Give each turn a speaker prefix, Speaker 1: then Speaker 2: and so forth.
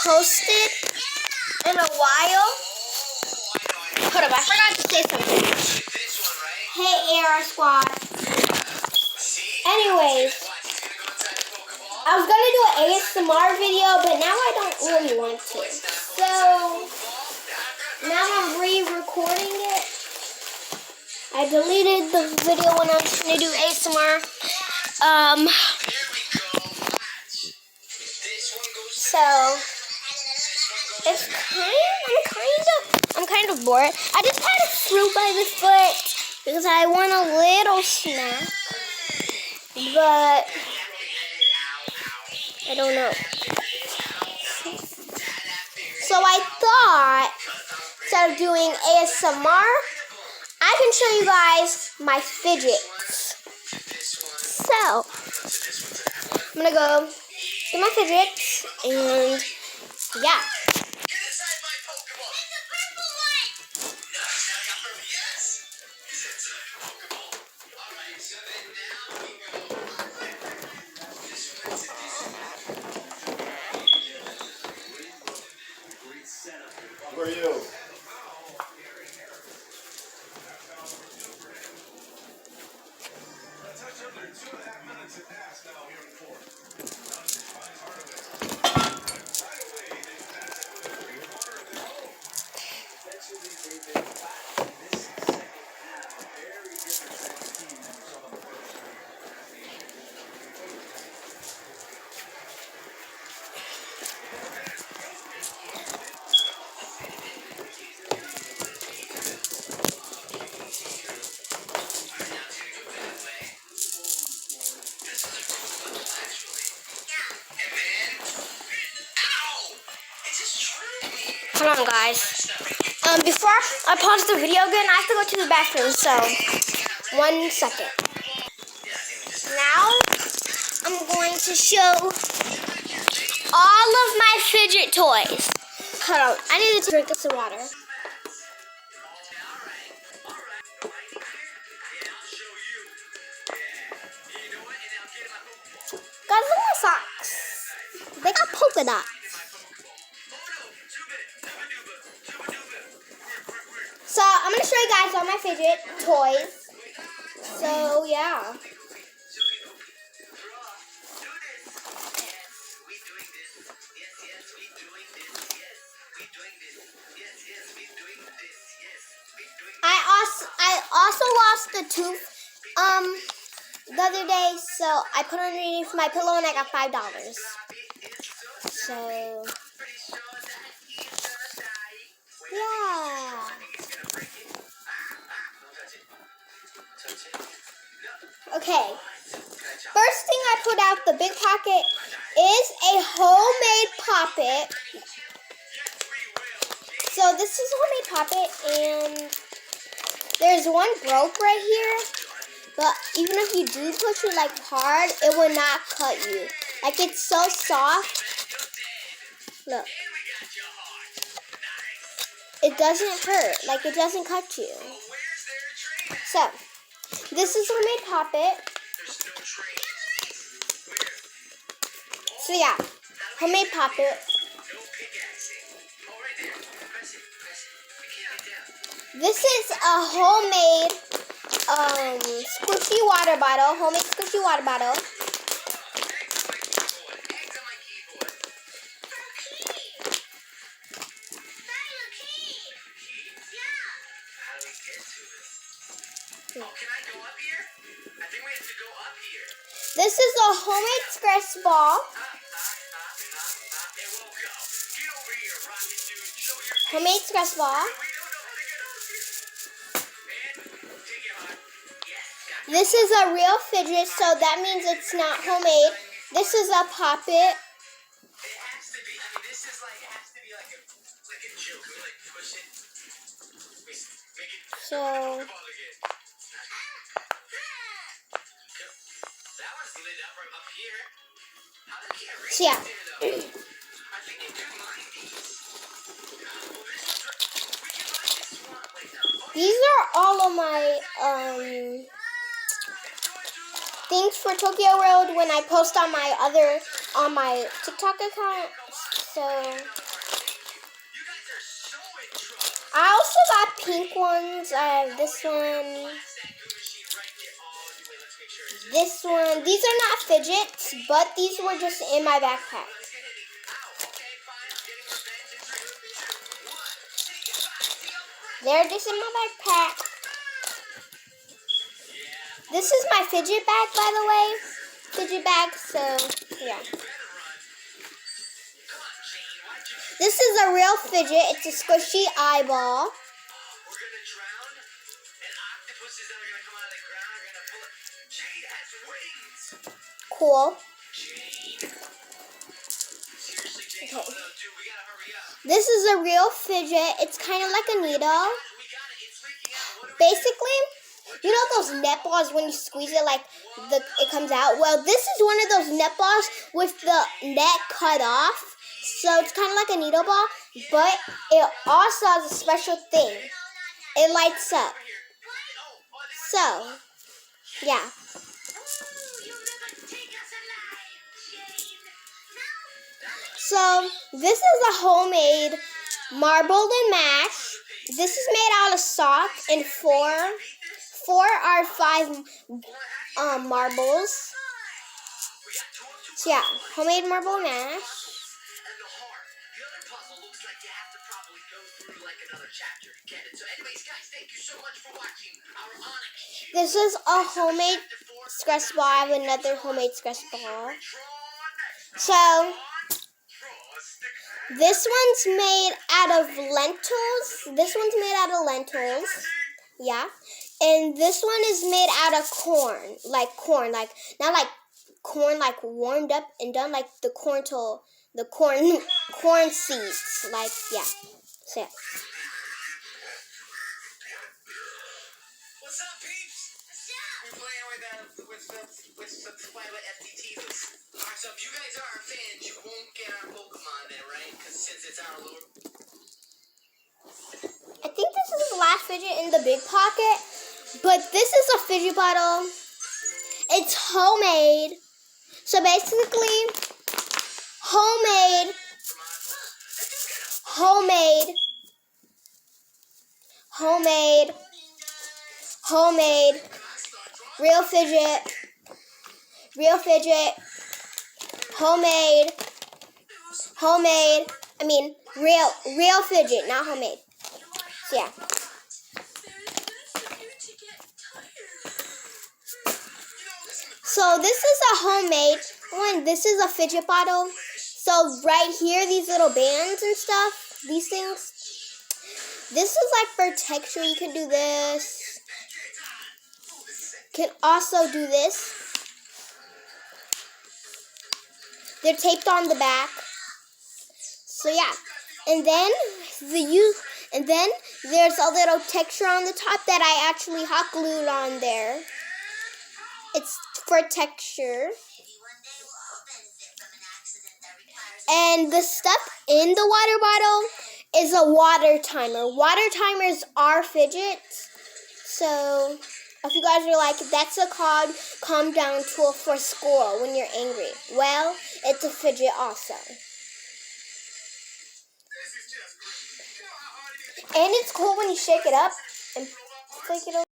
Speaker 1: posted in a while. Hold up, I forgot to say something. Hey, AR Squad. Anyways, I was gonna do an ASMR video, but now I don't really want to. So now I'm re-recording it. I deleted the video when I was gonna do ASMR. So it's I'm kind of bored. I just had a fruit by the foot because I want a little snack, but I don't know. So I thought instead of doing ASMR, I can show you guys my fidgets. So I'm gonna go do my fidgets and yeah.
Speaker 2: Where are you?
Speaker 1: Hold on, guys. Before I pause the video again, I have to go to the bathroom, so 1 second. Now, I'm going to show all of my fidget toys. Hold on, I need to drink some water. Guys, look at my socks. They got polka dots. So, I'm going to show you guys all my fidget toys. So, yeah. I also lost the tooth the other day, so I put it underneath my pillow and I got $5. So, yeah. Okay. First thing I put out the big pocket is a homemade poppet. So this is a homemade poppet, and there's one broke right here. But even if you do push it like hard, it will not cut you. Like, it's so soft. Look. It doesn't hurt. Like, it doesn't cut you. So, this is homemade poppet. So yeah, homemade poppet. This is a homemade squishy water bottle. Homemade squishy water bottle. This is a homemade stress ball. Homemade stress ball. This is a real fidget, so that means it's not homemade. This is a poppet. So yeah. These are all of my things for Tokyo World when I post on my TikTok account. So I also got pink ones. I have this one. This one. These are not fidgets, but these were just in my backpack. They're just in my backpack. This is my fidget bag, by the way. Fidget bag, so yeah. This is a real fidget. It's a squishy eyeball. Cool. Okay. This is a real fidget. It's kind of like a needle. Basically, you know those net balls when you squeeze it, like it comes out? Well, this is one of those net balls with the net cut off. So it's kind of like a needle ball, but it also has a special thing. It lights up. So, yeah. So, this is a homemade marbled and mash. This is made out of sock and four or five marbles. So yeah, homemade marble mash. This is a homemade scratch ball. I have another homemade scratch ball. So this one's made out of lentils. This one's made out of lentils. Yeah. And this one is made out of corn. Like not like corn like warmed up and done, like the corn seeds. Like, yeah. So yeah.
Speaker 2: What's up, peeps? We're playing with subscriber FTTs. Alright, so if you guys are our fans, you won't get our Pokemon then, right? Because since it's our little...
Speaker 1: I think this is the last fidget in the big pocket, but this is a fidget bottle. It's homemade. So basically, homemade, real fidget, real fidget, not homemade. So yeah. So this is a homemade one. This is a fidget bottle. So right here, these little bands and stuff, these things. This is like for texture. You can do this. Can also do this. They're taped on the back. So yeah. And then there's a little texture on the top that I actually hot glued on there. It's for texture. And the stuff in the water bottle is a water timer. Water timers are fidgets. So if you guys are like, that's a calm down tool for school when you're angry. Well, it's a fidget also. And it's cool when you shake it up and flick it over.